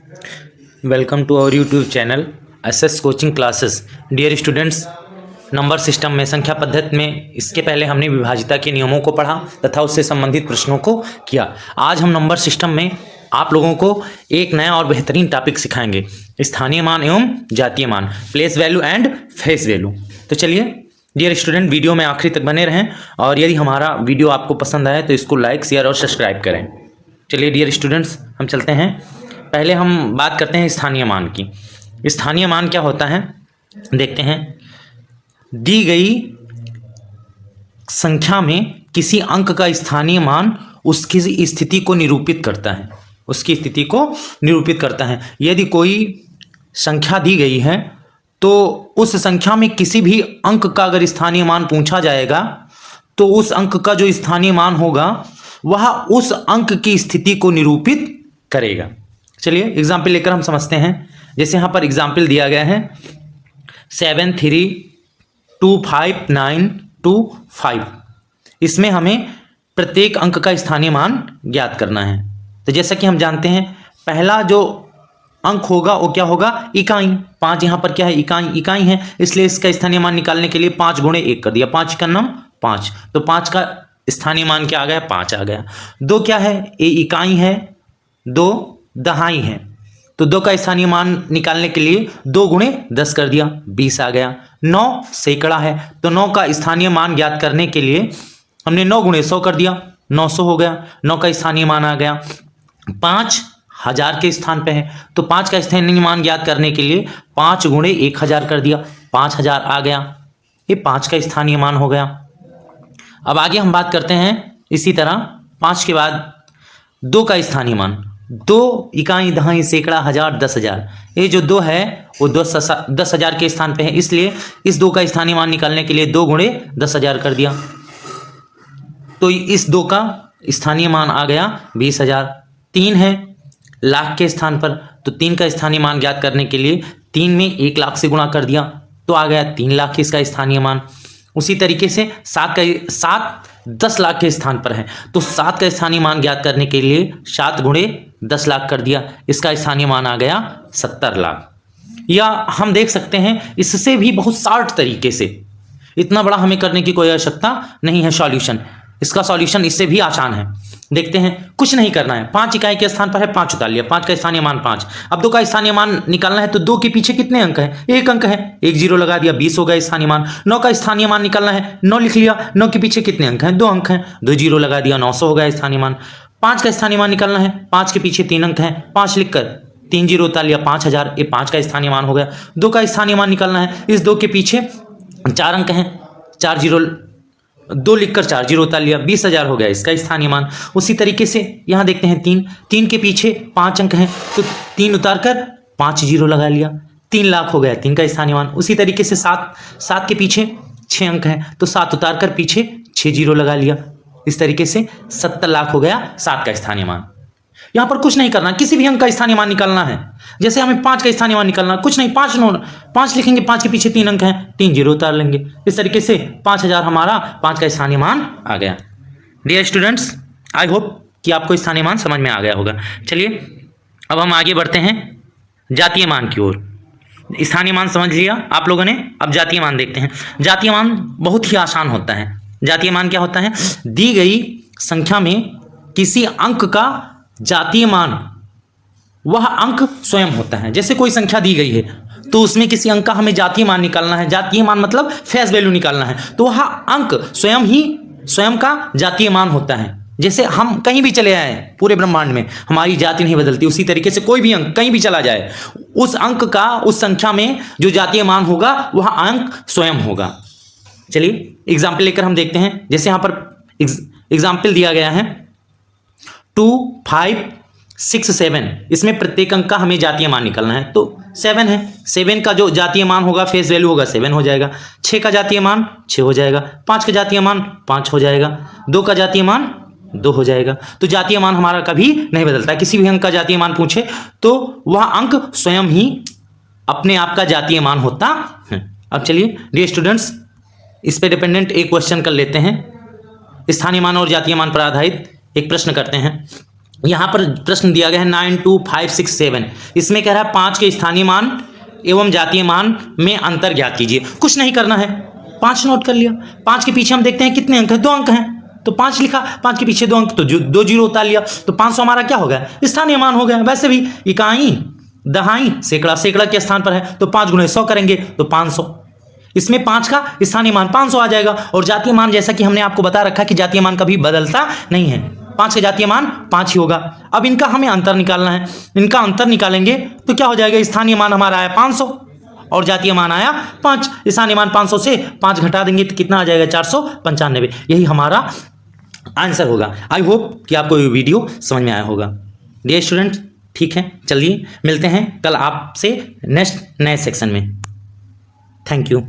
Welcome to our YouTube channel SS coaching classes. Dear students, number system में संख्या पद्धति में इसके पहले हमने विभाज्यता के नियमों को पढ़ा तथा उससे संबंधित प्रश्नों को किया। आज हम नंबर सिस्टम में आप लोगों को एक नया और बेहतरीन टॉपिक सिखाएंगे, स्थानीय मान एवं जातीय मान, place value and face value. तो चलिए डियर स्टूडेंट, वीडियो में आखिरी तक बने रहें और यदि हमारा वीडियो आपको पसंद आए तो इसको लाइक, शेयर और सब्सक्राइब करें। चलिए डियर स्टूडेंट्स, हम चलते हैं। पहले हम बात करते हैं स्थानीय मान की। स्थानीय मान क्या होता है देखते हैं। दी गई संख्या में किसी अंक का स्थानीय मान उसकी स्थिति को निरूपित करता है, उसकी स्थिति को निरूपित करता है। यदि कोई संख्या दी गई है तो उस संख्या में किसी भी अंक का अगर स्थानीय मान पूछा जाएगा तो उस अंक का जो स्थानीय मान होगा वह उस अंक की स्थिति को निरूपित करेगा। चलिए एग्जाम्पल लेकर हम समझते हैं। जैसे यहाँ पर एग्जाम्पल दिया गया है 732592 इसमें हमें प्रत्येक अंक का स्थानीय मान ज्ञात करना है। तो जैसा कि हम जानते हैं पहला जो अंक होगा वो क्या होगा, इकाई। 5 यहाँ पर क्या है, इकाई है, इसलिए इसका स्थानीय मान निकालने के लिए 5 गुणे 1 कर दिया, 5 का नाम 5, तो 5 का स्थानीय मान क्या आ गया, 5 आ गया। 2 क्या है, ये इकाई है, 2 दहाई है, तो 2 का स्थानीय मान निकालने के लिए 2 गुणे 10 कर दिया, 20 आ गया। 9 सैकड़ा है, तो 9 का स्थानीय मान ज्ञात करने के लिए हमने 9 गुणे 100 कर दिया, 900 हो गया। 9 का स्थानीय मान आ गया। 5 1000 के स्थान पे है, तो 5 का स्थानीय मान ज्ञात करने के लिए 5 गुणे 1000 कर दिया, 5000 आ गया। ये 5 का स्थानीय मान हो गया। अब आगे हम बात करते हैं इसी तरह 5 के बाद 2 का स्थानीय मान। 2 इकाई, दहाई, सैकड़ा, हजार, 10,000। ये जो 2 है वो 10,000 के स्थान पे है, इसलिए इस 2 का स्थानीय मान निकालने के लिए 2 गुणे 10,000 कर दिया, तो इस 2 का स्थानीय मान आ गया 20,000। 3 है लाख के स्थान पर, तो 3 का स्थानीय मान ज्ञात करने के लिए 3 में 1 लाख से गुणा कर दिया, तो आ गया 3 लाख इसका स्थानीय मान। उसी तरीके से 7 10 लाख के स्थान पर है, तो 7 का स्थानीय मान ज्ञात करने के लिए 7 गुणे 10 लाख कर दिया, इसका स्थानीय मान आ गया 70 लाख। या हम देख सकते हैं इससे भी बहुत शॉर्ट तरीके से, इतना बड़ा हमें करने की कोई आवश्यकता नहीं है सॉल्यूशन, इसका सॉल्यूशन इससे भी आसान है। देखते हैं, कुछ नहीं करना है। 5 इकाई के स्थान पर है 5 उतार लिया, 5 का स्थानीय मान 5। अब 2 का स्थानीय मान निकालना है, तो 2 के पीछे कितने अंक हैं, 1 अंक है, 1 जीरो लगा दिया, 20 हो गया स्थानीय मान। 9 का स्थानीय मान निकालना है, 9 लिख लिया, 9 के पीछे कितने अंक हैं, 2 अंक हैं, 2 जीरो लगा दिया, 900 हो गया स्थानीय मान। 5 का स्थानीय मान निकालना है, 5 के पीछे 3 अंक हैं, 5 लिखकर 3 जीरो उतार लिया, 5000, ये 5 का स्थानीय मान हो गया। 2 का स्थानीय मान निकालना है, इस 2 के पीछे 4 अंक हैं, 4 जीरो 2 लिखकर 4 जीरो उतार लिया, 20,000 हो गया इसका स्थानीय मान। उसी तरीके से यहाँ देखते हैं 3 के पीछे 5 अंक हैं, तो 3 उतार कर 5 जीरो लगा लिया, 3 लाख हो गया 3 का स्थानीय मान। उसी तरीके से 7 के पीछे 6 अंक हैं, तो 7 उतार कर पीछे 6 जीरो लगा लिया, इस तरीके से 70 लाख हो गया 7 का स्थानीय मान। यहाँ पर कुछ नहीं करना, किसी भी अंक का स्थानीय मान निकालना है। जैसे हमें 5 का स्थानीय मान निकालना, कुछ नहीं, 5 लिखेंगे, 5 के पीछे 3 अंक हैं, 3 जीरो उतार लेंगे, इस तरीके से 5000 हमारा 5 का स्थानीय मान आ गया। डियर स्टूडेंट्स, आई होप कि आपको स्थानीय मान समझ में आ गया होगा। चलिए अब हम आगे बढ़ते हैं जातीय मान की ओर। स्थानीय मान समझ लिया आप लोगों ने, अब जातीय मान देखते हैं। जातीय मान बहुत ही आसान होता है। जातीय मान क्या होता है, दी गई संख्या में किसी अंक का जातीय मान वह अंक स्वयं होता है। जैसे कोई संख्या दी गई है तो उसमें किसी अंक का हमें जातीय मान निकालना है, जातीय मान मतलब फेस वैल्यू निकालना है, तो वह अंक स्वयं का जातीय मान होता है। जैसे हम कहीं भी चले आए पूरे ब्रह्मांड में, हमारी जाति नहीं बदलती, उसी तरीके से कोई भी अंक कहीं भी चला जाए, उस अंक का उस संख्या में जो जातीय मान होगा वह अंक स्वयं होगा। चलिए एग्जाम्पल लेकर हम देखते हैं। जैसे यहाँ पर एग्जाम्पल दिया गया है 2 5 6 7, इसमें प्रत्येक अंक का हमें जातीय मान निकालना है, तो 7 है, 7 का जो जातीय मान होगा, फेस वैल्यू होगा 7 हो जाएगा। 6 का जातीय मान 6 हो जाएगा, 5 का जातीय मान 5 हो जाएगा, 2 का जातीय मान 2 हो जाएगा। तो जातीय मान हमारा कभी नहीं बदलता है। किसी भी अंक का जातीय मान पूछे तो वह अंक स्वयं ही अपने आप का जातीय मान होता है। अब चलिए डियर स्टूडेंट्स, इस पे डिपेंडेंट एक क्वेश्चन कर लेते हैं। स्थानीय मान और जातीय मान पर आधारित एक प्रश्न करते हैं। यहां पर प्रश्न दिया गया है 92567, इसमें कह रहा है 5 के स्थानीय मान एवं जातीय मान में अंतर ज्ञात कीजिए। कुछ नहीं करना है, 5 नोट कर लिया। 5 के पीछे हम देखते हैं कितने अंक है, 2 अंक हैं, तो 5 लिखा, 5 के पीछे 2 अंक, तो 2 जीरो उतार लिया, तो 500 हमारा क्या हो गया, स्थानीय मान हो गया। वैसे भी इकाई, दहाई, सैकड़ा, सैकड़ा के स्थान पर है तो 5 गुणे 100 करेंगे तो 500, इसमें 5 का स्थानीय मान 500 आ जाएगा। और जातीय मान जैसा कि हमने आपको बता रखा कि जातीय मान कभी बदलता नहीं है, 5 का जातीय मान 5 ही होगा। अब इनका हमें अंतर निकालना है, इनका अंतर निकालेंगे तो क्या हो जाएगा, स्थानीय मान हमारा आया 500 और जातीय मान आया 5, स्थानीय मान 500 से 5 घटा देंगे तो कितना आ जाएगा 495, यही हमारा आंसर होगा। आई होप कि आपको ये वीडियो समझ में आया होगा। डियर स्टूडेंट, ठीक है, चलिए मिलते हैं कल आपसे नेक्स्ट नए सेक्शन में। Thank you.